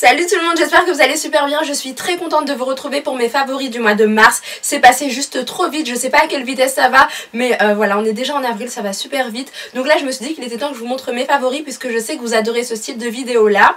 Salut tout le monde, j'espère que vous allez super bien. Je suis très contente de vous retrouver pour mes favoris du mois de mars. C'est passé juste trop vite, je sais pas à quelle vitesse ça va, mais voilà, on est déjà en avril, ça va super vite. Donc là je me suis dit qu'il était temps que je vous montre mes favoris puisque je sais que vous adorez ce style de vidéo là.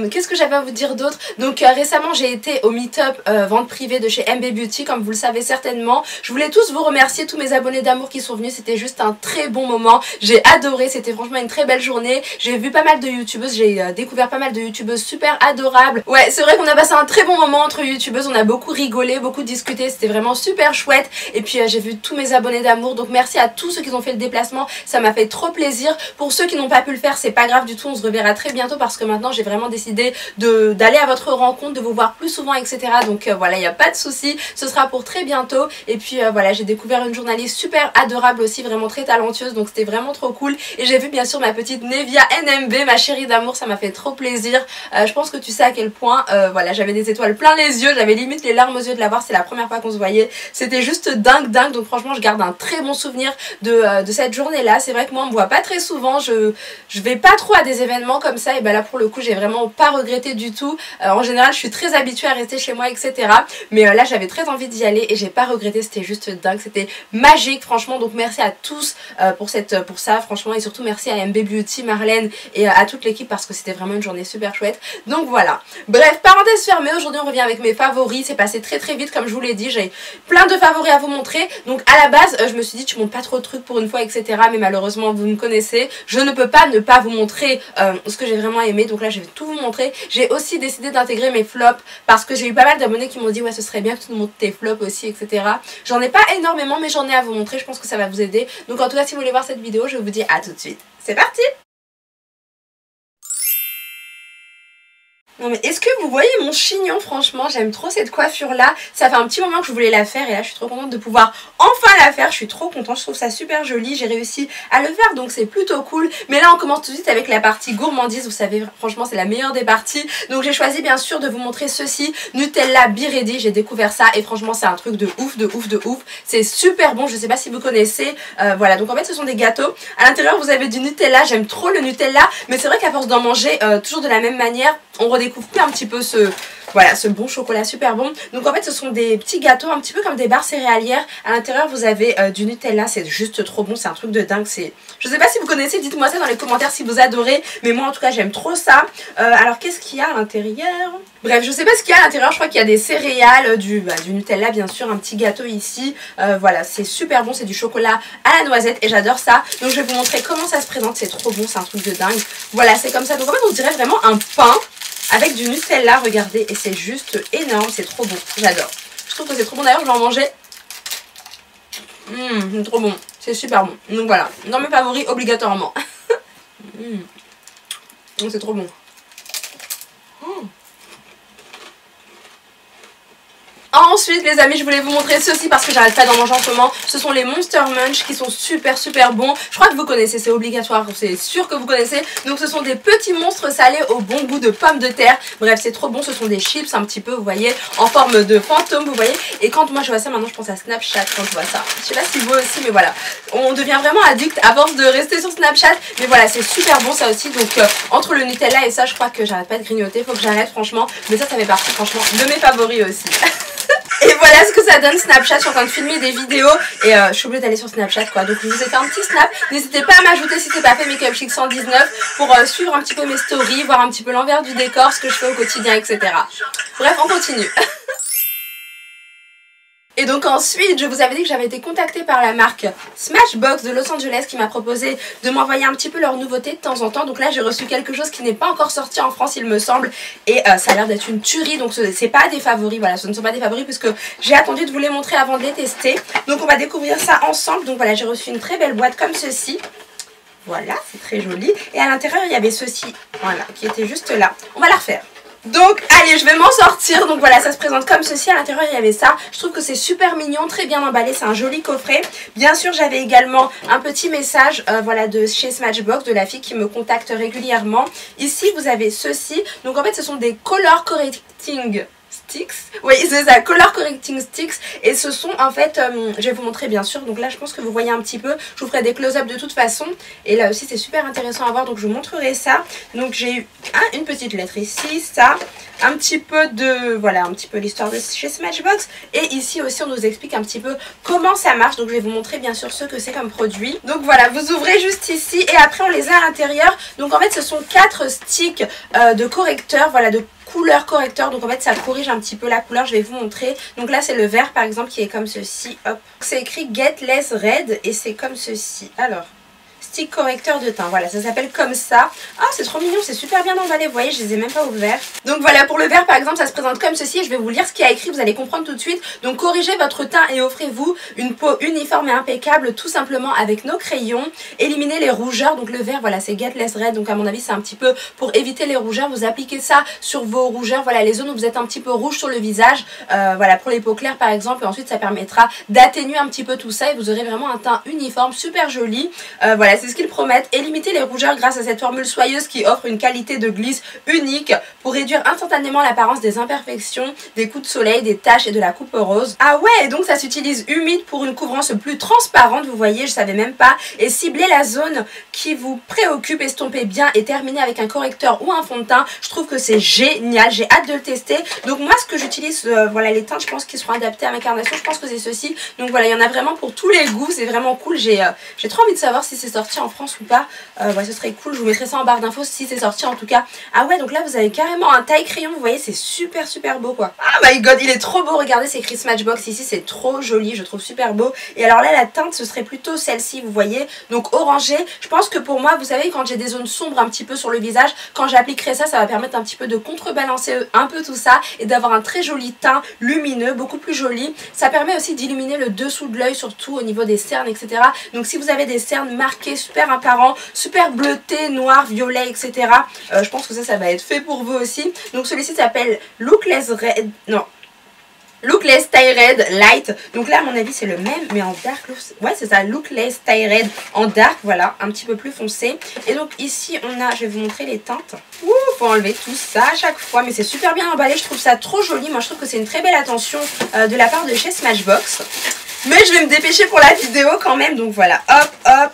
Qu'est-ce que j'avais à vous dire d'autre? Donc récemment j'ai été au meet-up vente privée de chez MB Beauty, comme vous le savez certainement. Je voulais tous vous remercier, tous mes abonnés d'amour qui sont venus, c'était juste un très bon moment. J'ai adoré, c'était franchement une très belle journée. J'ai vu pas mal de youtubeuses, j'ai découvert pas mal de youtubeuses super adorable. Ouais, c'est vrai qu'on a passé un très bon moment entre youtubeuses, on a beaucoup rigolé, beaucoup discuté, c'était vraiment super chouette. Et puis j'ai vu tous mes abonnés d'amour, donc merci à tous ceux qui ont fait le déplacement, ça m'a fait trop plaisir. Pour ceux qui n'ont pas pu le faire, c'est pas grave du tout, on se reverra très bientôt parce que maintenant j'ai vraiment décidé d'aller à votre rencontre, de vous voir plus souvent, etc. Donc voilà, il n'y a pas de souci, ce sera pour très bientôt. Et puis voilà, j'ai découvert une journaliste super adorable aussi, vraiment très talentueuse, donc c'était vraiment trop cool. Et j'ai vu bien sûr ma petite Nevia NMB, ma chérie d'amour, ça m'a fait trop plaisir. Je pense que tu sais à quel point voilà, j'avais des étoiles plein les yeux, j'avais limite les larmes aux yeux de la voir, c'est la première fois qu'on se voyait, c'était juste dingue, donc franchement je garde un très bon souvenir de cette journée là. C'est vrai que moi on me voit pas très souvent, je vais pas trop à des événements comme ça, et ben là pour le coup j'ai vraiment pas regretté du tout. En général je suis très habituée à rester chez moi, etc. Mais là j'avais très envie d'y aller et j'ai pas regretté, c'était juste dingue, c'était magique franchement. Donc merci à tous pour ça franchement, et surtout merci à MB Beauty, Marlène et à toute l'équipe parce que c'était vraiment une journée super chouette. Donc voilà, bref, parenthèse fermée, aujourd'hui on revient avec mes favoris. C'est passé très vite comme je vous l'ai dit, j'ai plein de favoris à vous montrer. Donc à la base je me suis dit tu montes pas trop de trucs pour une fois, etc. Mais malheureusement vous me connaissez, je ne peux pas ne pas vous montrer ce que j'ai vraiment aimé. Donc là je vais tout vous montrer. J'ai aussi décidé d'intégrer mes flops parce que j'ai eu pas mal d'abonnés qui m'ont dit ouais ce serait bien que tu nous montres tes flops aussi, etc. J'en ai pas énormément mais j'en ai à vous montrer, je pense que ça va vous aider. Donc en tout cas si vous voulez voir cette vidéo, je vous dis à tout de suite. C'est parti! Non mais est-ce que vous voyez mon chignon? Franchement j'aime trop cette coiffure là, ça fait un petit moment que je voulais la faire et là je suis trop contente de pouvoir enfin la faire. Je suis trop contente, je trouve ça super joli, j'ai réussi à le faire donc c'est plutôt cool. Mais là on commence tout de suite avec la partie gourmandise, vous savez franchement c'est la meilleure des parties. Donc j'ai choisi bien sûr de vous montrer ceci, Nutella Be Ready. J'ai découvert ça et franchement c'est un truc de ouf, c'est super bon, je sais pas si vous connaissez. Voilà, donc en fait ce sont des gâteaux, à l'intérieur vous avez du Nutella, j'aime trop le Nutella. Mais c'est vrai qu'à force d'en manger toujours de la même manière, on redécouvre plus un petit peu ce bon chocolat super bon. Donc en fait ce sont des petits gâteaux un petit peu comme des barres céréalières. À l'intérieur vous avez du Nutella, c'est juste trop bon, c'est un truc de dingue. Je sais pas si vous connaissez, dites-moi ça dans les commentaires si vous adorez, mais moi en tout cas j'aime trop ça. Alors qu'est-ce qu'il y a à l'intérieur? Bref, je sais pas ce qu'il y a à l'intérieur, je crois qu'il y a des céréales, du Nutella bien sûr, un petit gâteau ici. Voilà, c'est super bon, c'est du chocolat à la noisette et j'adore ça. Donc je vais vous montrer comment ça se présente, c'est trop bon, c'est un truc de dingue. Voilà, c'est comme ça. Donc en fait on dirait vraiment un pain avec du Nutella, regardez, et c'est juste énorme, c'est trop bon, j'adore. Je trouve que c'est trop bon, d'ailleurs je vais en manger. C'est trop bon, c'est super bon. Donc voilà, dans mes favoris obligatoirement. C'est trop bon. Ensuite les amis, je voulais vous montrer ceci parce que j'arrête pas d'en manger en ce moment. Ce sont les Monster Munch qui sont super bons. Je crois que vous connaissez, c'est obligatoire, c'est sûr que vous connaissez. Donc ce sont des petits monstres salés au bon goût de pommes de terre. Bref, c'est trop bon, ce sont des chips un petit peu, vous voyez, en forme de fantôme, vous voyez. Et quand moi je vois ça, maintenant je pense à Snapchat quand je vois ça. Je sais pas si vous aussi, mais voilà. On devient vraiment addict à force de rester sur Snapchat. Mais voilà, c'est super bon ça aussi. Donc entre le Nutella et ça, je crois que j'arrête pas de grignoter. Faut que j'arrête franchement. Mais ça fait partie franchement de mes favoris aussi. Et voilà ce que ça donne Snapchat. Je suis en train de filmer des vidéos et je suis obligée d'aller sur Snapchat quoi. Donc je vous ai fait un petit snap. N'hésitez pas à m'ajouter si c'est pas fait, Makeup Chic 119, pour suivre un petit peu mes stories, voir un petit peu l'envers du décor, ce que je fais au quotidien, etc. Bref, on continue. Et donc ensuite, je vous avais dit que j'avais été contactée par la marque Smashbox de Los Angeles qui m'a proposé de m'envoyer un petit peu leurs nouveautés de temps en temps. Donc là j'ai reçu quelque chose qui n'est pas encore sorti en France il me semble, et ça a l'air d'être une tuerie. Donc c'est pas des favoris, voilà, ce ne sont pas des favoris puisque j'ai attendu de vous les montrer avant de les tester. Donc on va découvrir ça ensemble. Donc voilà, j'ai reçu une très belle boîte comme ceci. Voilà, c'est très joli. Et à l'intérieur il y avait ceci, voilà, qui était juste là. On va la refaire. Donc allez, je vais m'en sortir. Donc voilà, ça se présente comme ceci. À l'intérieur il y avait ça. Je trouve que c'est super mignon, très bien emballé, c'est un joli coffret. Bien sûr j'avais également un petit message voilà, de chez Smashbox, de la fille qui me contacte régulièrement. Ici vous avez ceci. Donc en fait ce sont des color correcting Sticks. Oui, c'est ça, Color Correcting Sticks. Et ce sont en fait, je vais vous montrer bien sûr. Donc là, je pense que vous voyez un petit peu. Je vous ferai des close-up de toute façon. Et là aussi, c'est super intéressant à voir. Donc je vous montrerai ça. Donc j'ai eu une petite lettre ici, ça. Un petit peu de, voilà, un petit peu l'histoire de chez Smashbox. Et ici aussi, on nous explique un petit peu comment ça marche. Donc je vais vous montrer bien sûr ce que c'est comme produit. Donc voilà, vous ouvrez juste ici et après on les a à l'intérieur. Donc en fait, ce sont 4 sticks de correcteur, voilà, de couleur correcteur. Donc en fait, ça corrige un petit peu la couleur. Je vais vous montrer. Donc là, c'est le vert par exemple qui est comme ceci. Hop. C'est écrit Get Less Red et c'est comme ceci. Alors, stick correcteur de teint, voilà, ça s'appelle comme ça. Ah, c'est trop mignon, c'est super bien emballé, vous voyez, je les ai même pas ouverts. Donc voilà, pour le vert par exemple, ça se présente comme ceci et je vais vous lire ce qu'il y a écrit, vous allez comprendre tout de suite. Donc corrigez votre teint et offrez-vous une peau uniforme et impeccable tout simplement avec nos crayons. Éliminez les rougeurs, donc le vert, voilà, c'est Get Less Red, donc à mon avis c'est un petit peu pour éviter les rougeurs. Vous appliquez ça sur vos rougeurs, voilà, les zones où vous êtes un petit peu rouge sur le visage, voilà, pour les peaux claires par exemple, et ensuite ça permettra d'atténuer un petit peu tout ça et vous aurez vraiment un teint uniforme, super joli. Voilà, c'est ce qu'ils promettent, et limiter les rougeurs grâce à cette formule soyeuse qui offre une qualité de glisse unique pour réduire instantanément l'apparence des imperfections, des coups de soleil, des taches et de la coupe rose. Ah ouais, donc ça s'utilise humide pour une couvrance plus transparente, vous voyez, je savais même pas, et cibler la zone qui vous préoccupe, estomper bien et terminer avec un correcteur ou un fond de teint. Je trouve que c'est génial, j'ai hâte de le tester. Donc moi ce que j'utilise, voilà, les teintes je pense qu'ils seront adaptés à ma carnation, je pense que c'est ceci. Donc voilà, il y en a vraiment pour tous les goûts, c'est vraiment cool. J'ai trop envie de savoir si c'est sorti en France ou pas. Ouais, ce serait cool, je vous mettrai ça en barre d'infos si c'est sorti en tout cas. Ah ouais, donc là vous avez carrément un taille crayon, vous voyez, c'est super beau quoi. Ah my god, il est trop beau, regardez, c'est écrit Smashbox ici, c'est trop joli, je trouve super beau. Et alors là la teinte ce serait plutôt celle-ci, vous voyez, donc orangé. Je pense que pour moi, vous savez, quand j'ai des zones sombres un petit peu sur le visage, quand j'appliquerai ça, ça va permettre un petit peu de contrebalancer un peu tout ça et d'avoir un très joli teint lumineux, beaucoup plus joli. Ça permet aussi d'illuminer le dessous de l'œil, surtout au niveau des cernes, etc. Donc si vous avez des cernes marquées, super apparents, super bleutés, noirs, violets, etc. Je pense que ça va être fait pour vous aussi. Donc celui-ci s'appelle Lookless Red, non, Lookless Tie Red Light. Donc là à mon avis c'est le même mais en dark. Ouais c'est ça, Lookless Tie Red en dark, voilà, un petit peu plus foncé. Et donc ici on a, je vais vous montrer les teintes. Ouh, faut enlever tout ça à chaque fois, mais c'est super bien emballé, je trouve ça trop joli. Moi je trouve que c'est une très belle attention de la part de chez Smashbox. Mais je vais me dépêcher pour la vidéo quand même. Donc voilà, hop hop,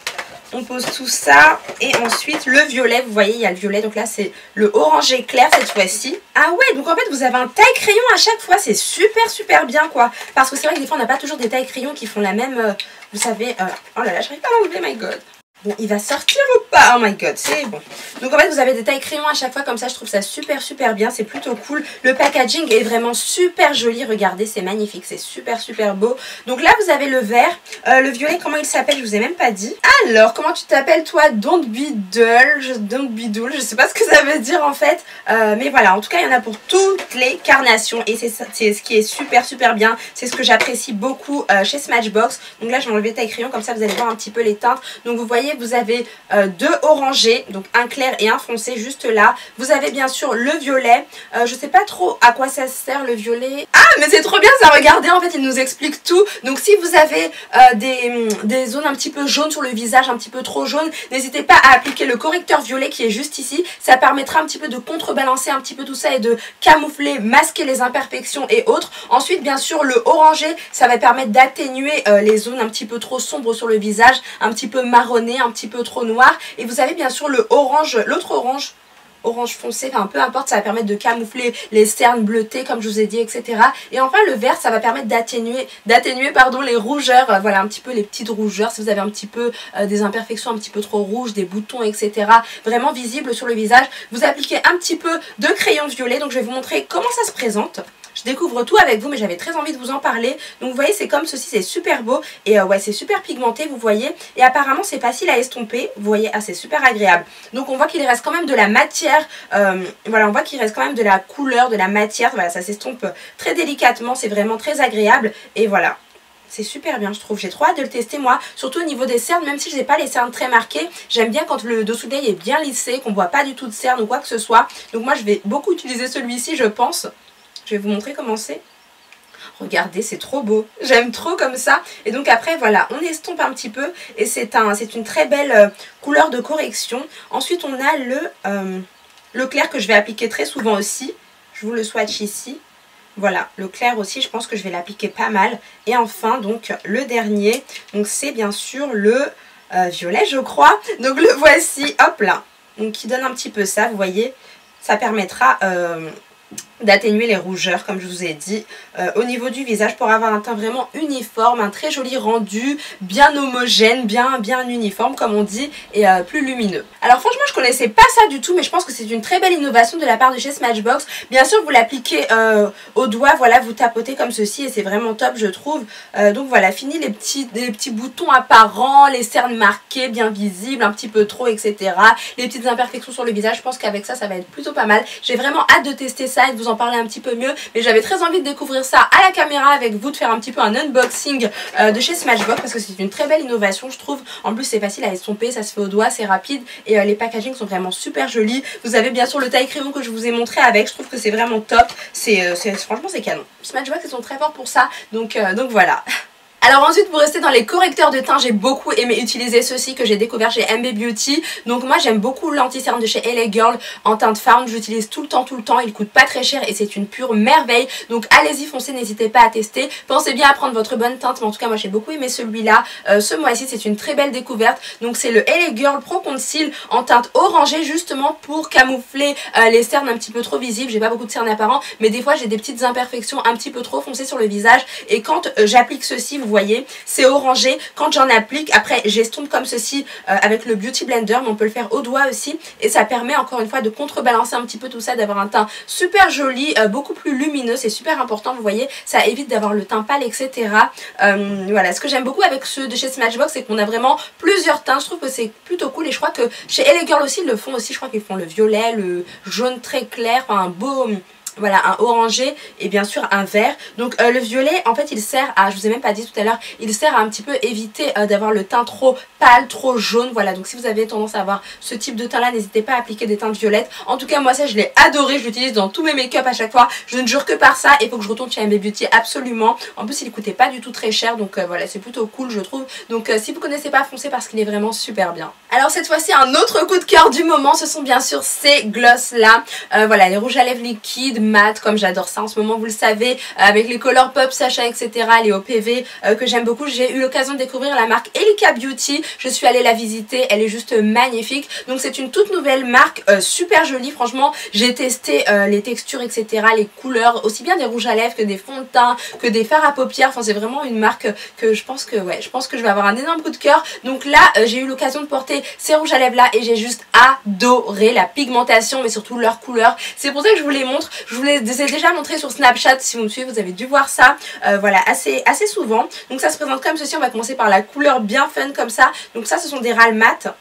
on pose tout ça. Et ensuite le violet, vous voyez il y a le violet. Donc là c'est le orangé clair cette fois-ci. Ah ouais, donc en fait vous avez un taille crayon à chaque fois. C'est super bien quoi. Parce que c'est vrai que des fois on n'a pas toujours des tailles crayons qui font la même, vous savez, oh là là, j'arrive pas à l'enlever, my god. Bon, il va sortir ou pas? Oh my god, c'est bon. Donc en fait vous avez des tailles crayons à chaque fois comme ça, je trouve ça super bien, c'est plutôt cool. Le packaging est vraiment super joli, regardez, c'est magnifique, c'est super beau. Donc là vous avez le vert, le violet, comment il s'appelle, je vous ai même pas dit. Alors, comment tu t'appelles toi? Don't be dull, je sais pas ce que ça veut dire en fait. Mais voilà, en tout cas il y en a pour toutes les carnations et c'est ce qui est super bien. C'est ce que j'apprécie beaucoup chez Smashbox. Donc là je vais enlever taille crayon, comme ça vous allez voir un petit peu les teintes. Donc vous voyez, vous avez deux orangés, donc un clair et un foncé juste là. Vous avez bien sûr le violet. Je sais pas trop à quoi ça sert le violet. Ah mais c'est trop bien ça, regardez, en fait il nous explique tout. Donc si vous avez des zones un petit peu jaunes sur le visage, un petit peu trop jaune, n'hésitez pas à appliquer le correcteur violet qui est juste ici. Ça permettra un petit peu de contrebalancer un petit peu tout ça et de camoufler, masquer les imperfections et autres. Ensuite bien sûr le orangé, ça va permettre d'atténuer les zones un petit peu trop sombres sur le visage, un petit peu marronné, un petit peu trop noir. Et vous avez bien sûr le orange, l'autre orange foncé, enfin peu importe, ça va permettre de camoufler les cernes bleutées comme je vous ai dit, etc. Et enfin le vert, ça va permettre d'atténuer les rougeurs, voilà, un petit peu les petites rougeurs, si vous avez un petit peu des imperfections un petit peu trop rouges, des boutons, etc. vraiment visibles sur le visage. Vous appliquez un petit peu de crayon violet, donc je vais vous montrer comment ça se présente. Je découvre tout avec vous, mais j'avais très envie de vous en parler. Donc vous voyez, c'est comme ceci, c'est super beau. Et ouais, c'est super pigmenté, vous voyez. Et apparemment, c'est facile à estomper. Vous voyez, ah, c'est super agréable. Donc on voit qu'il reste quand même de la matière. Voilà, on voit qu'il reste quand même de la couleur, de la matière. Voilà, ça s'estompe très délicatement. C'est vraiment très agréable. Et voilà. C'est super bien, je trouve. J'ai trop hâte de le tester moi, surtout au niveau des cernes, même si je n'ai pas les cernes très marquées. J'aime bien quand le dessous de l'œil est bien lissé, qu'on ne voit pas du tout de cernes ou quoi que ce soit. Donc moi je vais beaucoup utiliser celui-ci, je pense. Je vais vous montrer comment c'est. Regardez, c'est trop beau. J'aime trop comme ça. Et donc après, voilà, on estompe un petit peu. Et c'est une très belle couleur de correction. Ensuite, on a le clair que je vais appliquer très souvent aussi. Je vous le swatch ici. Voilà, le clair aussi, je pense que je vais l'appliquer pas mal. Et enfin, donc, le dernier, donc c'est bien sûr le violet, je crois. Donc, le voici, hop là. Donc, qui donne un petit peu ça, vous voyez. Ça permettra d'atténuer les rougeurs, comme je vous ai dit, au niveau du visage, pour avoir un teint vraiment uniforme, un très joli rendu, bien homogène, bien uniforme comme on dit, et plus lumineux. Alors franchement je connaissais pas ça du tout, mais je pense que c'est une très belle innovation de la part de chez Smashbox. Bien sûr vous l'appliquez au doigt, voilà, vous tapotez comme ceci et c'est vraiment top je trouve. Donc voilà, fini les petits boutons apparents, les cernes marquées, bien visibles, un petit peu trop, etc. Les petites imperfections sur le visage, je pense qu'avec ça, ça va être plutôt pas mal. J'ai vraiment hâte de tester ça et de vous en parler un petit peu mieux, mais j'avais très envie de découvrir ça à la caméra avec vous, de faire un petit peu un unboxing de chez Smashbox parce que c'est une très belle innovation je trouve. En plus c'est facile à estomper, ça se fait au doigt, c'est rapide et les packaging sont vraiment super jolis. Vous avez bien sûr le taille crayon que je vous ai montré avec, je trouve que c'est vraiment top, franchement c'est canon. Smashbox ils sont très forts pour ça, donc voilà. Alors ensuite pour rester dans les correcteurs de teint, j'ai beaucoup aimé utiliser ceux-ci que j'ai découvert chez MB Beauty. Donc moi j'aime beaucoup l'anti-cerne de chez LA Girl en teinte Found, j'utilise tout le temps, il coûte pas très cher et c'est une pure merveille. Donc allez-y, foncez, n'hésitez pas à tester. Pensez bien à prendre votre bonne teinte, mais en tout cas moi j'ai beaucoup aimé celui-là. Ce mois-ci c'est une très belle découverte. Donc c'est le LA Girl Pro Conceal en teinte orangée justement pour camoufler les cernes un petit peu trop visibles. J'ai pas beaucoup de cernes apparentes, mais des fois j'ai des petites imperfections un petit peu trop foncées sur le visage. Et quand j'applique ceci, vous voyez, c'est orangé. Quand j'en applique, après j'estompe comme ceci avec le Beauty Blender, mais on peut le faire au doigt aussi. Et ça permet encore une fois de contrebalancer un petit peu tout ça, d'avoir un teint super joli, beaucoup plus lumineux. C'est super important, vous voyez, ça évite d'avoir le teint pâle, etc. Voilà, ce que j'aime beaucoup avec ceux de chez Smashbox, c'est qu'on a vraiment plusieurs teints. Je trouve que c'est plutôt cool et je crois que chez LA Girl aussi, ils le font aussi. Je crois qu'ils font le violet, le jaune très clair, enfin un beau... Voilà, un orangé et bien sûr un vert. Donc le violet, en fait, il sert à, je vous ai même pas dit tout à l'heure, il sert à un petit peu éviter d'avoir le teint trop pâle, trop jaune. Voilà, donc si vous avez tendance à avoir ce type de teint là, n'hésitez pas à appliquer des teintes violettes. En tout cas, moi ça, je l'ai adoré, je l'utilise dans tous mes make-up à chaque fois. Je ne jure que par ça, il faut que je retourne chez MB Beauty absolument. En plus, il coûtait pas du tout très cher, donc voilà, c'est plutôt cool, je trouve. Donc si vous connaissez pas, foncez parce qu'il est vraiment super bien. Alors cette fois-ci, un autre coup de cœur du moment, ce sont bien sûr ces gloss là. Voilà, les rouges à lèvres liquides, mat, comme j'adore ça en ce moment, vous le savez, avec les Colourpop, Sacha, etc., les OPV que j'aime beaucoup. J'ai eu l'occasion de découvrir la marque Elika Beauty, je suis allée la visiter, elle est juste magnifique. Donc c'est une toute nouvelle marque, super jolie, franchement, j'ai testé les textures, etc., les couleurs, aussi bien des rouges à lèvres que des fonds de teint, que des fards à paupières. Enfin c'est vraiment une marque que je pense que je vais avoir un énorme coup de cœur. Donc là j'ai eu l'occasion de porter ces rouges à lèvres là et j'ai juste adoré la pigmentation, mais surtout leur couleur. C'est pour ça que je vous les montre, je vous les ai déjà montré sur Snapchat, si vous me suivez vous avez dû voir ça, voilà, assez souvent. Donc ça se présente comme ceci, on va commencer par la couleur bien fun comme ça. Donc ça ce sont des râles mat.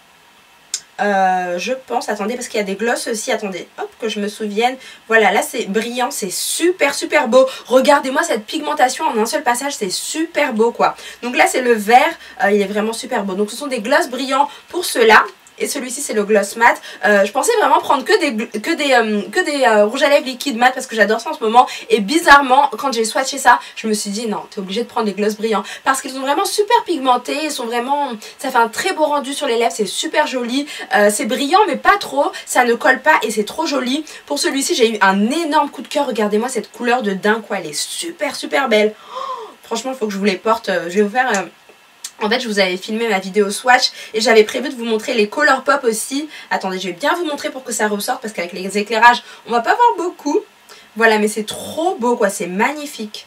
Je pense, attendez, parce qu'il y a des gloss aussi, attendez, hop, que je me souvienne. Voilà, là c'est brillant, c'est super beau. Regardez-moi cette pigmentation en un seul passage, c'est super beau quoi. Donc là c'est le vert, il est vraiment super beau. Donc ce sont des gloss brillants pour ceux-là. Et celui-ci c'est le gloss mat. Je pensais vraiment prendre que des rouges à lèvres liquides mat parce que j'adore ça en ce moment. Et bizarrement quand j'ai swatché ça, je me suis dit non, t'es obligé de prendre des gloss brillants parce qu'ils sont vraiment super pigmentés. Ils sont vraiment, ça fait un très beau rendu sur les lèvres, c'est super joli. C'est brillant mais pas trop, ça ne colle pas et c'est trop joli. Pour celui-ci j'ai eu un énorme coup de cœur. Regardez-moi cette couleur de dingue quoi, elle est super belle. Oh, franchement il faut que je vous les porte. Je vais vous faire... En fait je vous avais filmé ma vidéo swatch et j'avais prévu de vous montrer les Colourpop aussi. Attendez, je vais bien vous montrer pour que ça ressorte parce qu'avec les éclairages on va pas voir beaucoup. Voilà, mais c'est trop beau quoi, c'est magnifique.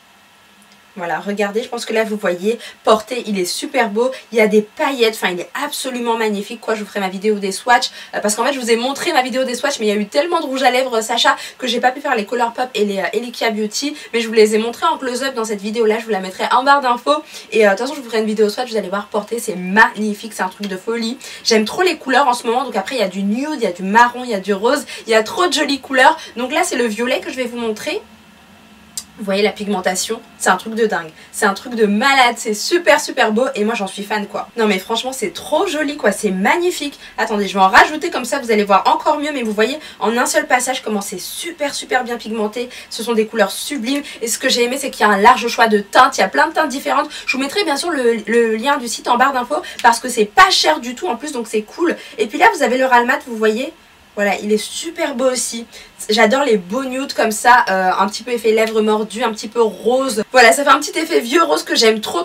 Voilà, regardez, je pense que là vous voyez, porté, il est super beau, il y a des paillettes, enfin il est absolument magnifique quoi. Je vous ferai ma vidéo des swatchs parce qu'en fait je vous ai montré ma vidéo des swatchs mais il y a eu tellement de rouge à lèvres Sacha que j'ai pas pu faire les Colourpop et les Elika Beauty, mais je vous les ai montrés en close-up dans cette vidéo là, je vous la mettrai en barre d'infos et de toute façon je vous ferai une vidéo swatch, vous allez voir porté, c'est magnifique, c'est un truc de folie. J'aime trop les couleurs en ce moment, donc après il y a du nude, il y a du marron, il y a du rose, il y a trop de jolies couleurs. Donc là c'est le violet que je vais vous montrer. Vous voyez la pigmentation, c'est un truc de dingue, c'est un truc de malade, c'est super beau et moi j'en suis fan quoi. Non mais franchement c'est trop joli quoi, c'est magnifique. Attendez, je vais en rajouter comme ça vous allez voir encore mieux, mais vous voyez en un seul passage comment c'est super bien pigmenté. Ce sont des couleurs sublimes et ce que j'ai aimé c'est qu'il y a un large choix de teintes, il y a plein de teintes différentes. Je vous mettrai bien sûr le lien du site en barre d'infos parce que c'est pas cher du tout en plus, donc c'est cool. Et puis là vous avez le ras mat, vous voyez. Voilà, il est super beau aussi. J'adore les beaux nudes comme ça, un petit peu effet lèvres mordues, un petit peu rose. Voilà, ça fait un petit effet vieux rose que j'aime trop.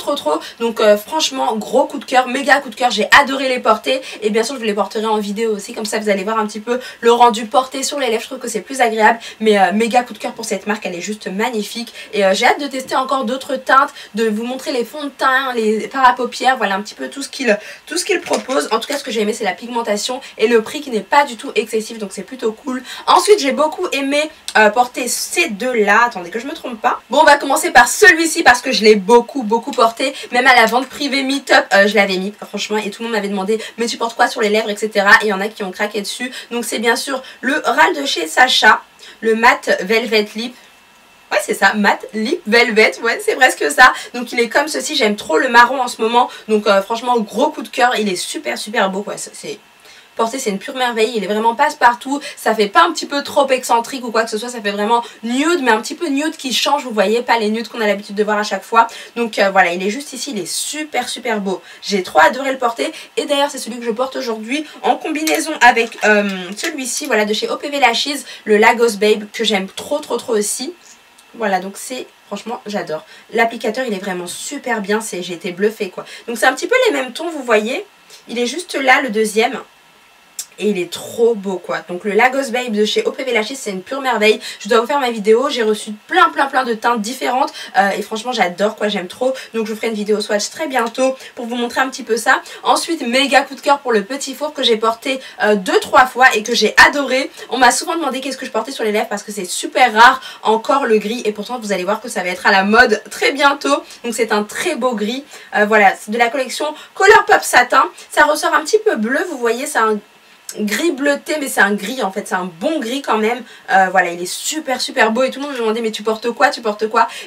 Donc franchement, gros coup de cœur, méga coup de cœur. J'ai adoré les porter. Et bien sûr, je vous les porterai en vidéo aussi. Comme ça, vous allez voir un petit peu le rendu porté sur les lèvres. Je trouve que c'est plus agréable. Mais méga coup de cœur pour cette marque. Elle est juste magnifique. Et j'ai hâte de tester encore d'autres teintes, de vous montrer les fonds de teint, les fards à paupières. Voilà un petit peu tout ce qu'il propose. En tout cas, ce que j'ai aimé, c'est la pigmentation et le prix qui n'est pas du tout excessif. Donc c'est plutôt cool. Ensuite, j'ai beaucoup aimé porter ces deux-là. Attendez que je me trompe pas. Bon, on va commencer par celui-ci parce que je l'ai beaucoup porté. Même à la vente privée Meetup, je l'avais mis franchement et tout le monde m'avait demandé mais tu portes quoi sur les lèvres, etc. Et il y en a qui ont craqué dessus. Donc c'est bien sûr le Ral de chez Sacha, le Matte Velvet Lip. Ouais, c'est ça, Matte Lip Velvet, ouais, c'est presque ça. Donc il est comme ceci, j'aime trop le marron en ce moment. Donc franchement, gros coup de cœur, il est super beau, ouais, c'est... Porter, c'est une pure merveille, il est vraiment passe-partout, ça fait pas un petit peu trop excentrique ou quoi que ce soit, ça fait vraiment nude, mais un petit peu nude qui change, vous voyez, pas les nudes qu'on a l'habitude de voir à chaque fois. Donc voilà, il est juste ici, il est super beau. J'ai trop adoré le porter, et d'ailleurs c'est celui que je porte aujourd'hui en combinaison avec celui-ci, voilà, de chez OPV Lashes, le Lagos Babe, que j'aime trop aussi. Voilà, donc c'est... Franchement, j'adore. L'applicateur, il est vraiment super bien, j'ai été bluffée, quoi. Donc c'est un petit peu les mêmes tons, vous voyez. Il est juste là, le deuxième. Et il est trop beau quoi. Donc le Lagos Babe de chez OPV Lashes, c'est une pure merveille. Je dois vous faire ma vidéo. J'ai reçu plein de teintes différentes. Et franchement j'adore quoi, j'aime trop. Donc je vous ferai une vidéo swatch très bientôt pour vous montrer un petit peu ça. Ensuite méga coup de cœur pour le petit four que j'ai porté 2-3 fois et que j'ai adoré. On m'a souvent demandé qu'est-ce que je portais sur les lèvres parce que c'est super rare encore le gris. Et pourtant vous allez voir que ça va être à la mode très bientôt. Donc c'est un très beau gris. Voilà, c'est de la collection Colourpop Satin. Ça ressort un petit peu bleu, vous voyez, c'est un gris bleuté, mais c'est un gris en fait, c'est un bon gris quand même. Voilà, il est super beau et tout le monde me demandait mais tu portes quoi,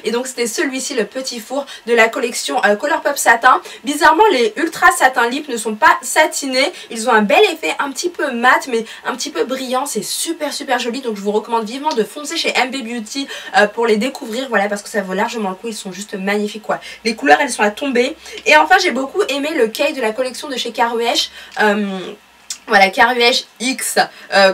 et donc c'était celui-ci, le petit four de la collection Colourpop Satin. Bizarrement les Ultra Satin Lip ne sont pas satinés, ils ont un bel effet un petit peu mat mais un petit peu brillant, c'est super joli. Donc je vous recommande vivement de foncer chez MB Beauty pour les découvrir, voilà, parce que ça vaut largement le coup, ils sont juste magnifiques quoi. Les couleurs elles sont à tomber. Et enfin j'ai beaucoup aimé le Kay de la collection de chez Caruèche. Voilà, Caruèche X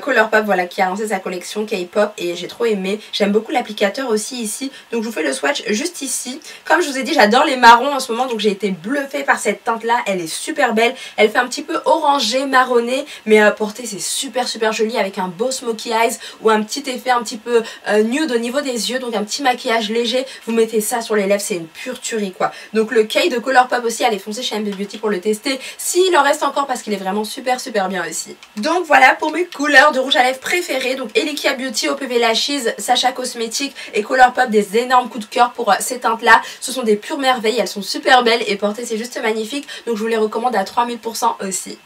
Colourpop, voilà, qui a lancé sa collection K-pop et j'ai trop aimé. J'aime beaucoup l'applicateur aussi ici. Donc je vous fais le swatch juste ici. Comme je vous ai dit, j'adore les marrons en ce moment, donc j'ai été bluffée par cette teinte là. Elle est super belle. Elle fait un petit peu orangé, marronné, mais portée c'est super joli avec un beau smokey eyes ou un petit effet un petit peu nude au niveau des yeux. Donc un petit maquillage léger. Vous mettez ça sur les lèvres, c'est une pure tuerie quoi. Donc le K de Colourpop aussi, allez foncer chez MB Beauty pour le tester s'il en reste encore parce qu'il est vraiment super bien aussi. Donc voilà pour mes couleurs de rouge à lèvres préférées. Donc Elikia Beauty, OPV Lashes, Sacha Cosmetics et Colourpop, des énormes coups de cœur pour ces teintes là. Ce sont des pures merveilles, elles sont super belles et portées c'est juste magnifique. Donc je vous les recommande à 3000% aussi.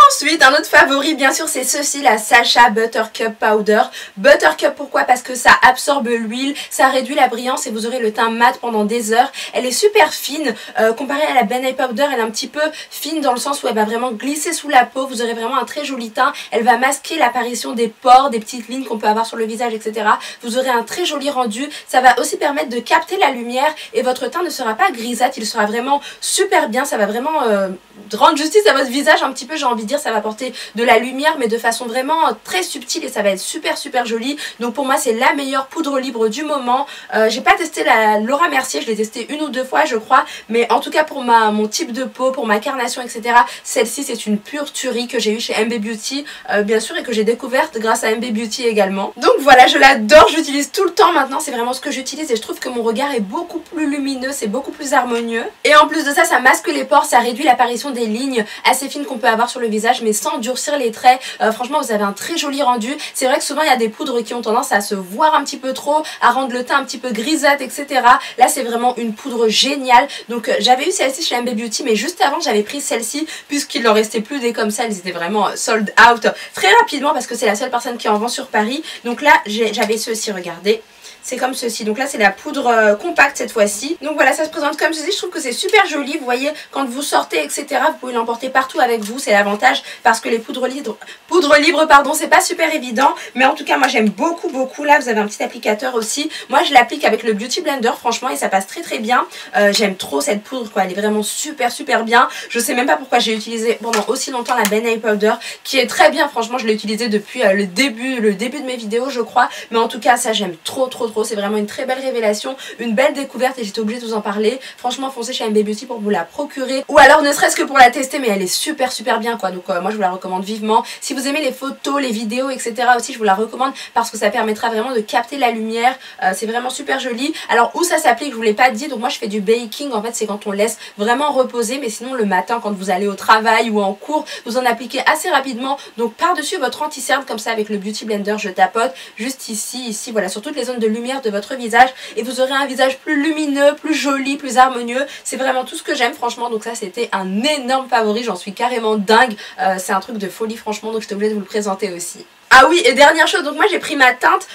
Ensuite, un autre favori, bien sûr, c'est ceci, la Sacha Buttercup Powder. Buttercup, pourquoi? Parce que ça absorbe l'huile, ça réduit la brillance et vous aurez le teint mat pendant des heures. Elle est super fine, comparée à la Ben Nye Powder, elle est un petit peu fine dans le sens où elle va vraiment glisser sous la peau. Vous aurez vraiment un très joli teint. Elle va masquer l'apparition des pores, des petites lignes qu'on peut avoir sur le visage, etc. Vous aurez un très joli rendu. Ça va aussi permettre de capter la lumière et votre teint ne sera pas grisâtre, il sera vraiment super bien. Ça va vraiment rendre justice à votre visage un petit peu, j'ai envie de dire. Ça va apporter de la lumière mais de façon vraiment très subtile et ça va être super joli. Donc pour moi c'est la meilleure poudre libre du moment. J'ai pas testé la Laura Mercier, je l'ai testé 1 ou 2 fois je crois, mais en tout cas pour mon type de peau, pour ma carnation, etc. celle-ci c'est une pure tuerie que j'ai eu chez MB Beauty bien sûr et que j'ai découverte grâce à MB Beauty également. Donc voilà, je l'adore, j'utilise tout le temps maintenant, c'est vraiment ce que j'utilise et je trouve que mon regard est beaucoup plus lumineux, c'est beaucoup plus harmonieux. Et en plus de ça, ça masque les pores, ça réduit l'apparition des lignes assez fines qu'on peut avoir sur le visage mais sans durcir les traits. Franchement vous avez un très joli rendu. C'est vrai que souvent il y a des poudres qui ont tendance à se voir un petit peu trop, à rendre le teint un petit peu grisâtre, etc. Là c'est vraiment une poudre géniale. Donc j'avais eu celle-ci chez MB Beauty mais juste avant j'avais pris celle-ci puisqu'il en restait plus des comme ça, elles étaient vraiment sold out très rapidement parce que c'est la seule personne qui en vend sur Paris. Donc là j'avais ceci, regardez. c'est comme ceci. Donc là c'est la poudre compacte cette fois-ci. Donc voilà, ça se présente comme ceci. Je trouve que c'est super joli. Vous voyez, quand vous sortez etc, vous pouvez l'emporter partout avec vous. C'est l'avantage parce que les poudres libres pardon, c'est pas super évident. Mais en tout cas moi j'aime beaucoup. Là vous avez un petit applicateur aussi. Moi je l'applique avec le Beauty Blender franchement et ça passe très bien. J'aime trop cette poudre quoi. Elle est vraiment super bien. Je sais même pas pourquoi j'ai utilisé pendant aussi longtemps la Ben Nye Powder qui est très bien. Franchement je l'ai utilisée depuis le début de mes vidéos je crois. Mais en tout cas ça j'aime trop. C'est vraiment une très belle révélation, une belle découverte et j'étais obligée de vous en parler. Franchement foncez chez MB Beauty pour vous la procurer ou alors ne serait-ce que pour la tester, mais elle est super bien quoi. Donc moi je vous la recommande vivement. Si vous aimez les photos, les vidéos etc aussi je vous la recommande parce que ça permettra vraiment de capter la lumière. C'est vraiment super joli. Alors où ça s'applique je vous l'ai pas dit, donc moi je fais du baking en fait, c'est quand on laisse vraiment reposer, mais sinon le matin quand vous allez au travail ou en cours vous en appliquez assez rapidement. Donc par dessus votre anti-cerne comme ça avec le Beauty Blender je tapote juste ici voilà, sur toutes les zones de lumière de votre visage et vous aurez un visage plus lumineux, plus joli, plus harmonieux. C'est vraiment tout ce que j'aime franchement. Donc ça c'était un énorme favori, j'en suis carrément dingue. C'est un truc de folie franchement, donc j'étais obligée de vous le présenter aussi. Ah oui, et dernière chose, donc moi j'ai pris ma teinte,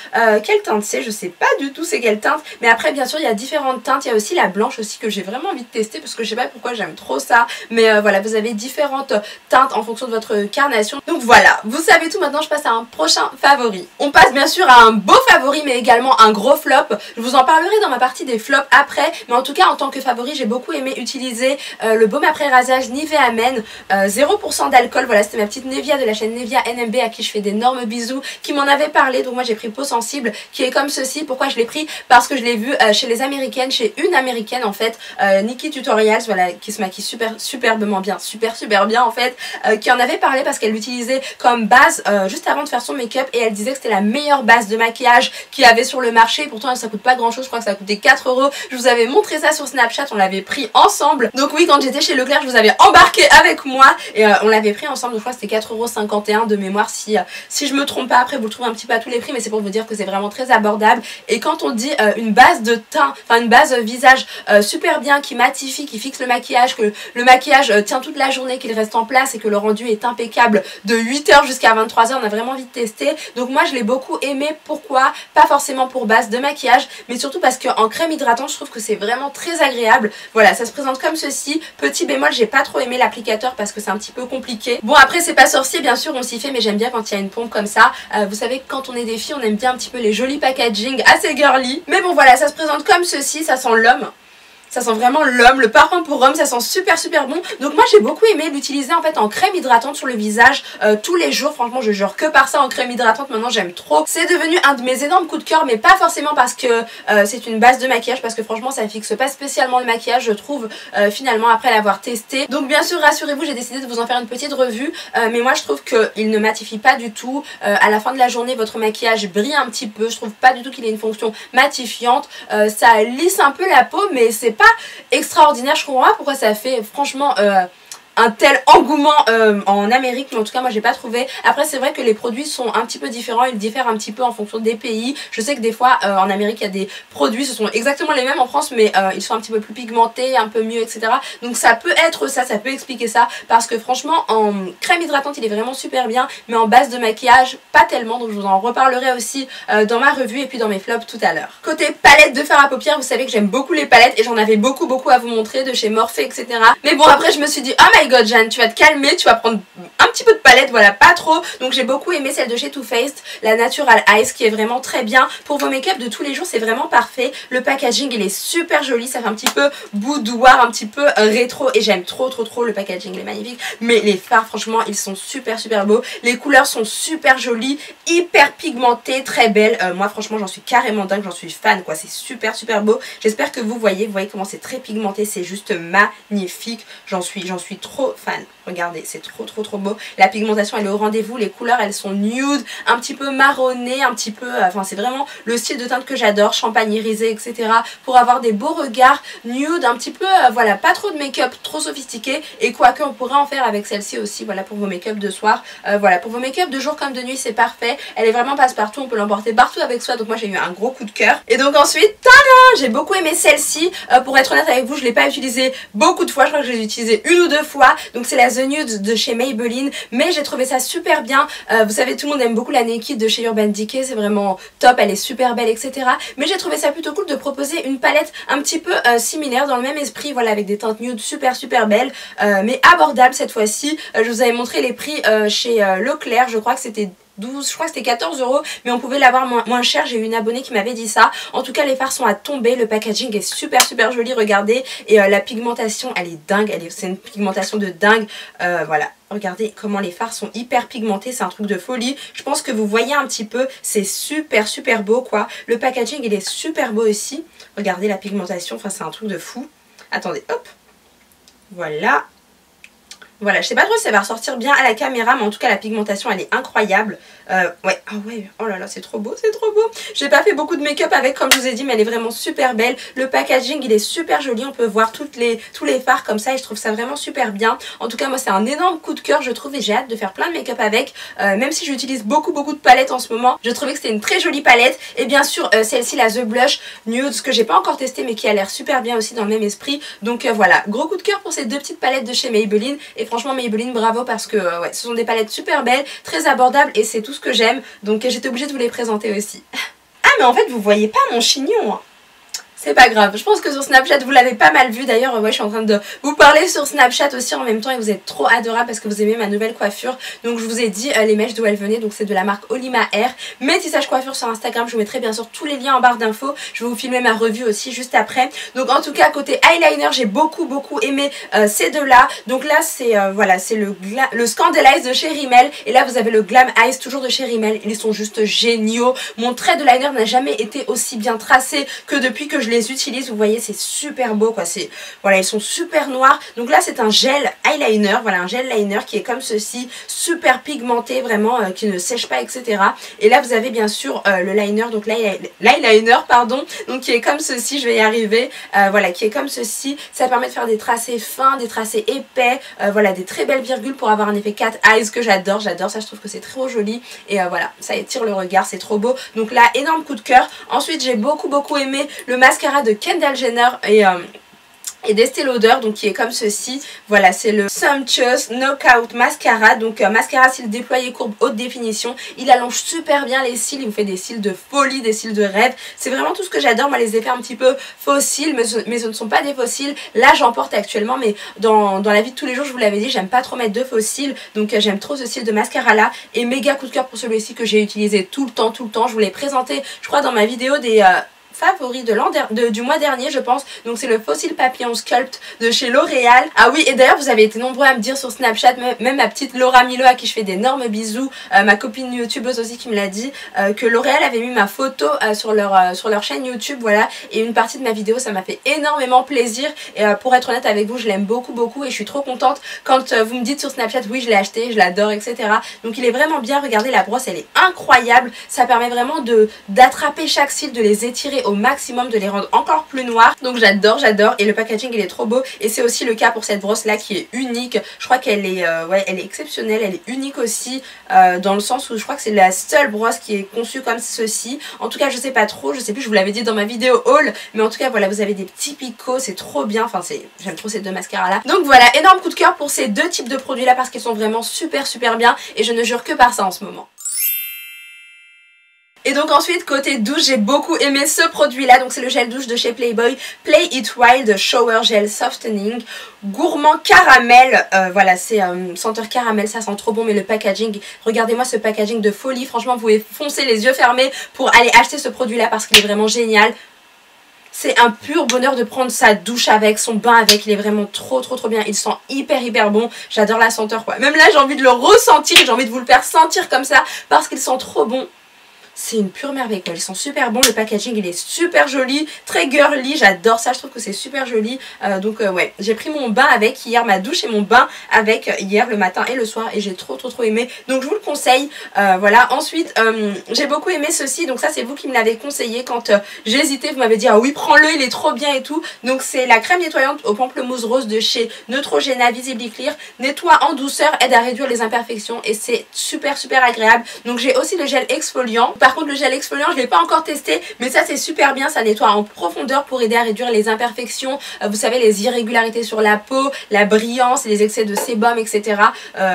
quelle teinte c'est? Je sais pas du tout c'est quelle teinte, mais après bien sûr il y a différentes teintes, il y a aussi la blanche aussi que j'ai vraiment envie de tester parce que je sais pas pourquoi j'aime trop ça, mais voilà, vous avez différentes teintes en fonction de votre carnation. Donc voilà, vous savez tout, maintenant je passe à un prochain favori. On passe bien sûr à un beau favori mais également un gros flop, je vous en parlerai dans ma partie des flops après, mais en tout cas en tant que favori j'ai beaucoup aimé utiliser le baume après rasage Nivea Men, 0% d'alcool, voilà c'était ma petite Nevia de la chaîne Nevia NMB à qui je fais d'énormes bisous, qui m'en avait parlé. Donc moi j'ai pris Peau Sensible qui est comme ceci. Pourquoi je l'ai pris? Parce que je l'ai vu chez les américaines, chez une américaine en fait, Nikki Tutorials, voilà, qui se maquille superbement bien, super bien en fait, qui en avait parlé parce qu'elle l'utilisait comme base juste avant de faire son make-up et elle disait que c'était la meilleure base de maquillage qu'il y avait sur le marché. Pourtant ça coûte pas grand chose, je crois que ça a coûté 4 €. Je vous avais montré ça sur Snapchat, on l'avait pris ensemble. Donc oui, quand j'étais chez Leclerc je vous avais embarqué avec moi et on l'avait pris ensemble. Donc je crois que c'était 4,51 € de mémoire si je me trompe pas. Après vous le trouvez un petit peu à tous les prix, mais c'est pour vous dire que c'est vraiment très abordable. Et quand on dit une base de teint, enfin une base visage super bien, qui matifie, qui fixe le maquillage, que le maquillage tient toute la journée, qu'il reste en place et que le rendu est impeccable de 8 h jusqu'à 23 h, on a vraiment envie de tester. Donc moi je l'ai beaucoup aimé. Pourquoi? Pas forcément pour base de maquillage, mais surtout parce qu'en crème hydratante je trouve que c'est vraiment très agréable. Voilà, ça se présente comme ceci. Petit bémol, j'ai pas trop aimé l'applicateur parce que c'est un petit peu compliqué. Bon après c'est pas sorcier bien sûr, on s'y fait, mais j'aime bien quand il y a une pompe comme ça. Vous savez que quand on est des filles on aime bien un petit peu les jolis packaging assez girly. Mais bon voilà, ça se présente comme ceci, ça sent l'homme. Ça sent vraiment l'homme, le parfum pour homme, ça sent super bon. Donc moi j'ai beaucoup aimé l'utiliser en fait en crème hydratante sur le visage tous les jours. Franchement je jure que par ça en crème hydratante, maintenant j'aime trop. C'est devenu un de mes énormes coups de cœur, mais pas forcément parce que c'est une base de maquillage, parce que franchement ça fixe pas spécialement le maquillage je trouve finalement après l'avoir testé. Donc bien sûr rassurez-vous, j'ai décidé de vous en faire une petite revue, mais moi je trouve qu'il ne matifie pas du tout. À la fin de la journée votre maquillage brille un petit peu, je trouve pas du tout qu'il ait une fonction matifiante. Ça lisse un peu la peau mais c'est pas extraordinaire, je comprends pas pourquoi ça fait franchement un tel engouement en Amérique, mais en tout cas moi j'ai pas trouvé. Après c'est vrai que les produits sont un petit peu différents, ils diffèrent un petit peu en fonction des pays. Je sais que des fois en Amérique il y a des produits, ce sont exactement les mêmes en France, mais ils sont un petit peu plus pigmentés, un peu mieux etc. Donc ça peut être ça, ça peut expliquer ça, parce que franchement en crème hydratante il est vraiment super bien, mais en base de maquillage pas tellement. Donc je vous en reparlerai aussi dans ma revue et puis dans mes flops tout à l'heure. Côté palette de fard à paupières, vous savez que j'aime beaucoup les palettes et j'en avais beaucoup à vous montrer de chez Morphe etc. Mais bon après je me suis dit oh my god Jeanne, tu vas te calmer, tu vas prendre un petit peu de palette, voilà, pas trop. Donc j'ai beaucoup aimé celle de chez Too Faced, la Natural Ice, qui est vraiment très bien pour vos make-up de tous les jours, c'est vraiment parfait. Le packaging il est super joli, ça fait un petit peu boudoir, un petit peu rétro et j'aime trop le packaging, il est magnifique. Mais les fards franchement ils sont super beaux, les couleurs sont super jolies, hyper pigmentées, très belles. Moi franchement j'en suis carrément dingue, j'en suis fan quoi, c'est super beau. J'espère que vous voyez comment c'est très pigmenté, c'est juste magnifique, j'en suis trop fan. Regardez, c'est trop beau. La pigmentation elle est au rendez-vous, les couleurs elles sont nude, un petit peu marronnées, un petit peu, enfin c'est vraiment le style de teinte que j'adore, champagne irisé etc. Pour avoir des beaux regards nude, un petit peu, voilà, pas trop de make-up trop sophistiqué, et quoique on pourrait en faire avec celle-ci aussi, voilà, pour vos make-up de soir, voilà, pour vos make-up de jour comme de nuit c'est parfait. Elle est vraiment passe-partout, on peut l'emporter partout avec soi, donc moi j'ai eu un gros coup de cœur. Et donc ensuite, tada, j'ai beaucoup aimé celle-ci, pour être honnête avec vous je l'ai pas utilisée beaucoup de fois, je crois que je l'ai utilisée une ou deux fois. fois. Donc c'est la The Nude de chez Maybelline, mais j'ai trouvé ça super bien. Vous savez, tout le monde aime beaucoup la Naked de chez Urban Decay, c'est vraiment top, elle est super belle, etc. Mais j'ai trouvé ça plutôt cool de proposer une palette un petit peu similaire, dans le même esprit, voilà, avec des teintes nude super belles, mais abordables cette fois-ci. Je vous avais montré les prix chez Leclerc, je crois que c'était 12, je crois que c'était 14 €, mais on pouvait l'avoir moins cher. J'ai eu une abonnée qui m'avait dit ça. En tout cas, les fards sont à tomber, le packaging est super joli, regardez, et la pigmentation elle est dingue, c'est une pigmentation de dingue. Voilà, regardez comment les fards sont hyper pigmentés, c'est un truc de folie. Je pense que vous voyez un petit peu, c'est super beau quoi. Le packaging il est super beau aussi, regardez la pigmentation, enfin c'est un truc de fou. Attendez, hop, voilà. Voilà, je sais pas trop si ça va ressortir bien à la caméra, mais en tout cas la pigmentation elle est incroyable. Ouais, ah ouais, oh là là, c'est trop beau, c'est trop beau. J'ai pas fait beaucoup de make-up avec, comme je vous ai dit, mais elle est vraiment super belle. Le packaging il est super joli, on peut voir tous les fards comme ça et je trouve ça vraiment super bien. En tout cas moi c'est un énorme coup de cœur je trouve, et j'ai hâte de faire plein de make-up avec, même si j'utilise beaucoup de palettes en ce moment. Je trouvais que c'était une très jolie palette, et bien sûr celle-ci, la The Blush Nude, que j'ai pas encore testé mais qui a l'air super bien aussi dans le même esprit. Donc voilà, gros coup de cœur pour ces deux petites palettes de chez Maybelline, et franchement Maybelline bravo, parce que ouais, ce sont des palettes super belles, très abordables, et c'est tout ce que j'aime, donc j'étais obligée de vous les présenter aussi. Ah mais en fait vous voyez pas mon chignon hein. C'est pas grave, je pense que sur Snapchat vous l'avez pas mal vu. D'ailleurs ouais, je suis en train de vous parler sur Snapchat aussi en même temps, et vous êtes trop adorable parce que vous aimez ma nouvelle coiffure. Donc je vous ai dit les mèches d'où elles venaient, donc c'est de la marque Olima Hair. Métissage coiffure sur Instagram, je vous mettrai bien sûr tous les liens en barre d'infos. Je vais vous filmer ma revue aussi juste après. Donc en tout cas côté eyeliner, j'ai beaucoup aimé ces deux là. Donc là c'est voilà, c'est le Scandalize de chez Rimmel, et là vous avez le Glam Eyes toujours de chez Rimmel. Ils sont juste géniaux. Mon trait de liner n'a jamais été aussi bien tracé que depuis que je les utilise. Vous voyez, c'est super beau quoi, c'est voilà, ils sont super noirs. Donc là c'est un gel eyeliner, voilà, un gel liner qui est comme ceci, super pigmenté vraiment, qui ne sèche pas, etc. Et là vous avez bien sûr le liner, donc l'eyeliner pardon, donc qui est comme ceci, je vais y arriver, voilà, qui est comme ceci. Ça permet de faire des tracés fins, des tracés épais, voilà, des très belles virgules pour avoir un effet cat eyes que j'adore ça, je trouve que c'est trop joli, et voilà, ça étire le regard, c'est trop beau. Donc là, énorme coup de cœur. Ensuite j'ai beaucoup aimé le mascara de Kendall Jenner et d'Estée Lauder, donc qui est comme ceci. Voilà, c'est le Sumptuous Knockout Mascara, donc mascara cils déployé courbe haute définition. Il allonge super bien les cils, il vous fait des cils de folie, des cils de rêve. C'est vraiment tout ce que j'adore, moi, les effets un petit peu faux cils, mais ce ne sont pas des faux cils. Là j'en porte actuellement, mais dans la vie de tous les jours, je vous l'avais dit, j'aime pas trop mettre de faux cils, donc j'aime trop ce style de mascara là. Et méga coup de cœur pour celui-ci que j'ai utilisé tout le temps, je vous l'ai présenté je crois dans ma vidéo des favori du mois dernier je pense. Donc c'est le Fossil Papillon Sculpt de chez L'Oréal. Ah oui, et d'ailleurs vous avez été nombreux à me dire sur Snapchat, même ma petite Laura Milo à qui je fais d'énormes bisous, ma copine youtubeuse aussi qui me l'a dit, que L'Oréal avait mis ma photo sur leur chaîne YouTube, voilà, et une partie de ma vidéo, ça m'a fait énormément plaisir, et pour être honnête avec vous, je l'aime beaucoup et je suis trop contente quand vous me dites sur Snapchat oui je l'ai acheté, je l'adore, etc. Donc il est vraiment bien, regardez la brosse, elle est incroyable, ça permet vraiment d'attraper chaque cil, de les étirer au maximum, de les rendre encore plus noirs. Donc j'adore, et le packaging il est trop beau, et c'est aussi le cas pour cette brosse là qui est unique. Je crois qu'elle est ouais, elle est exceptionnelle, elle est unique aussi, dans le sens où je crois que c'est la seule brosse qui est conçue comme ceci. En tout cas je sais pas trop, je sais plus, je vous l'avais dit dans ma vidéo haul, mais en tout cas voilà, vous avez des petits picots, c'est trop bien, enfin j'aime trop ces deux mascaras là. Donc voilà, énorme coup de cœur pour ces deux types de produits là, parce qu'ils sont vraiment super bien, et je ne jure que par ça en ce moment. Et donc ensuite côté douche, j'ai beaucoup aimé ce produit là, donc c'est le gel douche de chez Playboy, Play It Wild Shower Gel Softening, gourmand caramel, voilà, c'est senteur caramel, ça sent trop bon, mais le packaging, regardez-moi ce packaging de folie, franchement vous pouvez foncer les yeux fermés pour aller acheter ce produit là parce qu'il est vraiment génial. C'est un pur bonheur de prendre sa douche avec, son bain avec, il est vraiment trop bien, il sent hyper bon, j'adore la senteur quoi. Même là j'ai envie de le ressentir, j'ai envie de vous le faire sentir comme ça parce qu'il sent trop bon. C'est une pure merveille quoi, ils sont super bons, le packaging il est super joli, très girly, j'adore ça, je trouve que c'est super joli. Donc ouais, j'ai pris mon bain avec hier, ma douche et mon bain avec hier le matin et le soir, et j'ai trop aimé, donc je vous le conseille. Voilà, ensuite j'ai beaucoup aimé ceci, donc ça c'est vous qui me l'avez conseillé quand j'hésitais, vous m'avez dit ah oui prends-le, il est trop bien et tout. Donc c'est la crème nettoyante au pamplemousse rose de chez Neutrogena Visibly Clear, nettoie en douceur, aide à réduire les imperfections, et c'est super agréable. Donc j'ai aussi le gel exfoliant, par contre le gel exfoliant je l'ai pas encore testé, mais ça c'est super bien, ça nettoie en profondeur pour aider à réduire les imperfections, vous savez, les irrégularités sur la peau, la brillance, les excès de sébum, etc.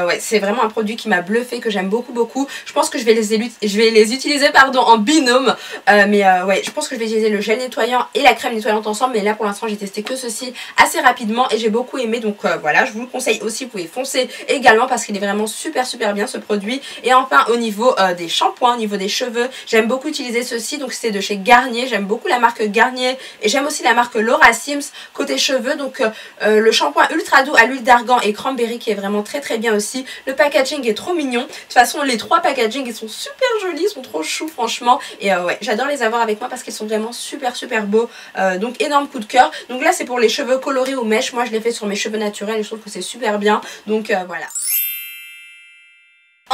Ouais, c'est vraiment un produit qui m'a bluffé, que j'aime beaucoup. Je pense que je vais les utiliser pardon, en binôme, ouais, je pense que je vais utiliser le gel nettoyant et la crème nettoyante ensemble, mais là pour l'instant j'ai testé que ceci assez rapidement et j'ai beaucoup aimé, donc voilà, je vous le conseille aussi, vous pouvez foncer également parce qu'il est vraiment super bien ce produit. Et enfin au niveau des shampoings, au niveau des cheveux, j'aime beaucoup utiliser ceci, donc c'est de chez Garnier, j'aime beaucoup la marque Garnier et j'aime aussi la marque Laura Sims côté cheveux, donc le shampoing ultra doux à l'huile d'argan et cranberry qui est vraiment très bien aussi. Le packaging est trop mignon, de toute façon les trois packaging ils sont super jolis, ils sont trop choux franchement, et ouais, j'adore les avoir avec moi parce qu'ils sont vraiment super beaux, donc énorme coup de cœur. Donc là c'est pour les cheveux colorés ou mèches, moi je l'ai fait sur mes cheveux naturels et je trouve que c'est super bien, donc voilà.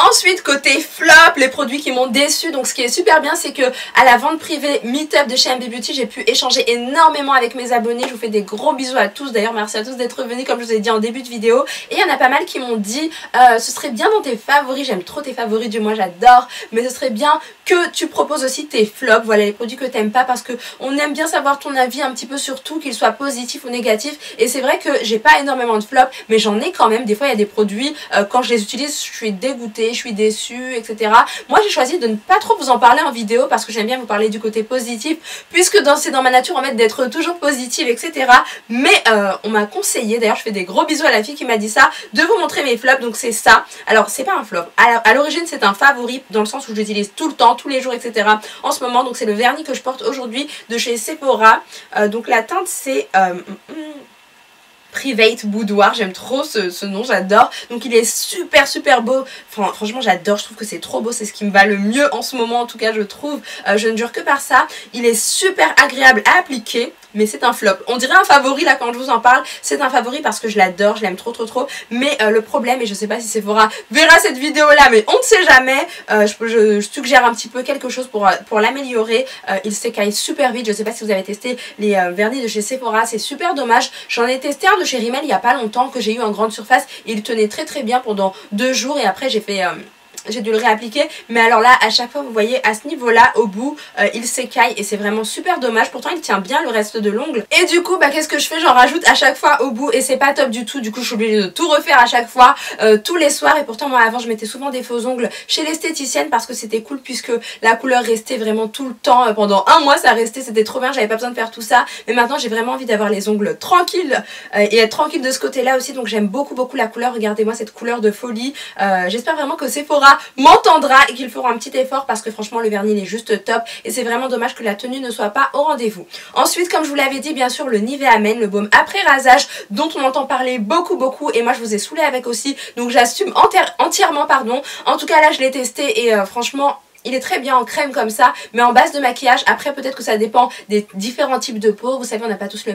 Ensuite côté flop, les produits qui m'ont déçu, donc ce qui est super bien c'est que à la vente privée Meetup de chez MB Beauty, j'ai pu échanger énormément avec mes abonnés. Je vous fais des gros bisous à tous, d'ailleurs merci à tous d'être venus comme je vous ai dit en début de vidéo. Et il y en a pas mal qui m'ont dit ce serait bien dans tes favoris, j'aime trop tes favoris, du moins j'adore, mais ce serait bien que tu proposes aussi tes flops, voilà les produits que t'aimes pas, parce que on aime bien savoir ton avis un petit peu sur tout, qu'il soit positif ou négatif. Et c'est vrai que j'ai pas énormément de flops, mais j'en ai quand même. Des fois il y a des produits, quand je les utilise je suis dégoûtée, je suis déçue, etc. Moi j'ai choisi de ne pas trop vous en parler en vidéo parce que j'aime bien vous parler du côté positif, puisque c'est dans ma nature en fait d'être toujours positive, etc. Mais on m'a conseillé, d'ailleurs je fais des gros bisous à la fille qui m'a dit ça, de vous montrer mes flops. Donc c'est ça. Alors c'est pas un flop, à l'origine c'est un favori dans le sens où je l'utilise tout le temps, tous les jours, etc. En ce moment, donc c'est le vernis que je porte aujourd'hui de chez Sephora. Donc la teinte c'est Private Boudoir, j'aime trop ce nom, j'adore. Donc il est super beau, enfin, franchement j'adore, je trouve que c'est trop beau, c'est ce qui me va le mieux en ce moment en tout cas je trouve. Je ne jure que par ça. Il est super agréable à appliquer, mais c'est un flop. On dirait un favori là quand je vous en parle, c'est un favori parce que je l'adore, je l'aime trop. Mais le problème, et je sais pas si Sephora verra cette vidéo là, mais on ne sait jamais, je suggère un petit peu quelque chose pour l'améliorer. Il s'écaille super vite, je sais pas si vous avez testé les vernis de chez Sephora, c'est super dommage. J'en ai testé un de chez Rimmel il y a pas longtemps que j'ai eu en grande surface, il tenait très bien pendant 2 jours et après j'ai dû le réappliquer, mais alors là à chaque fois vous voyez à ce niveau là au bout il s'écaille et c'est vraiment super dommage. Pourtant il tient bien le reste de l'ongle et du coup qu'est-ce que je fais, j'en rajoute à chaque fois au bout et c'est pas top du tout. Du coup je suis obligée de tout refaire à chaque fois tous les soirs. Et pourtant moi avant je mettais souvent des faux ongles chez l'esthéticienne parce que c'était cool, puisque la couleur restait vraiment tout le temps, pendant 1 mois ça restait, c'était trop bien, j'avais pas besoin de faire tout ça. Mais maintenant j'ai vraiment envie d'avoir les ongles tranquilles et être tranquille de ce côté là aussi. Donc j'aime beaucoup la couleur, regardez moi cette couleur de folie. J'espère vraiment que Sephora m'entendra et qu'ils feront un petit effort parce que franchement le vernis il est juste top et c'est vraiment dommage que la tenue ne soit pas au rendez-vous. Ensuite comme je vous l'avais dit, bien sûr le Nivea Men, le baume après rasage dont on entend parler beaucoup et moi je vous ai saoulé avec aussi, donc j'assume entièrement pardon. En tout cas là je l'ai testé et franchement il est très bien en crème comme ça, mais en base de maquillage. Après peut-être que ça dépend des différents types de peau. Vous savez on n'a pas tous le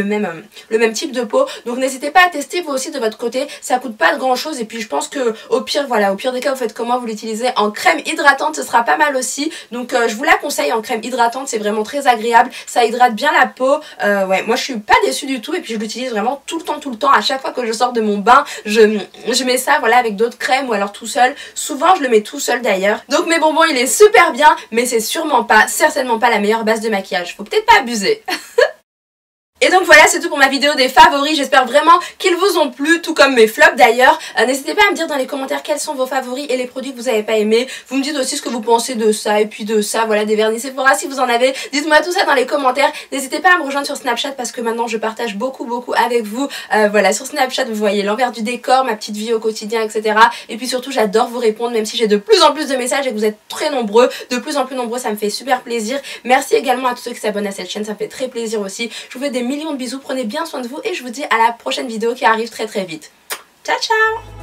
même type de peau. Donc n'hésitez pas à tester vous aussi de votre côté. Ça coûte pas grand chose et puis je pense que au pire voilà, au pire des cas vous faites comment, vous l'utilisez en crème hydratante, ce sera pas mal aussi. Donc je vous la conseille en crème hydratante, c'est vraiment très agréable. Ça hydrate bien la peau. Ouais, moi je suis pas déçue du tout et puis je l'utilise vraiment tout le temps. À chaque fois que je sors de mon bain, je mets ça voilà avec d'autres crèmes ou alors tout seul. Souvent je le mets tout seul d'ailleurs. Donc mes bonbons il est super bien, mais c'est certainement pas la meilleure base de maquillage. Faut peut-être pas abuser. Et donc voilà, c'est tout pour ma vidéo des favoris. J'espère vraiment qu'ils vous ont plu, tout comme mes flops d'ailleurs. N'hésitez pas à me dire dans les commentaires quels sont vos favoris et les produits que vous n'avez pas aimés. Vous me dites aussi ce que vous pensez de ça et puis de ça, voilà, des vernis Sephora si vous en avez. Dites-moi tout ça dans les commentaires. N'hésitez pas à me rejoindre sur Snapchat parce que maintenant je partage beaucoup avec vous. Voilà, sur Snapchat vous voyez l'envers du décor, ma petite vie au quotidien, etc. Et puis surtout j'adore vous répondre, même si j'ai de plus en plus de messages et que vous êtes très nombreux, de plus en plus nombreux, ça me fait super plaisir. Merci également à tous ceux qui s'abonnent à cette chaîne, ça me fait très plaisir aussi. Je vous fais des millions de bisous, prenez bien soin de vous et je vous dis à la prochaine vidéo qui arrive très vite. Ciao ciao.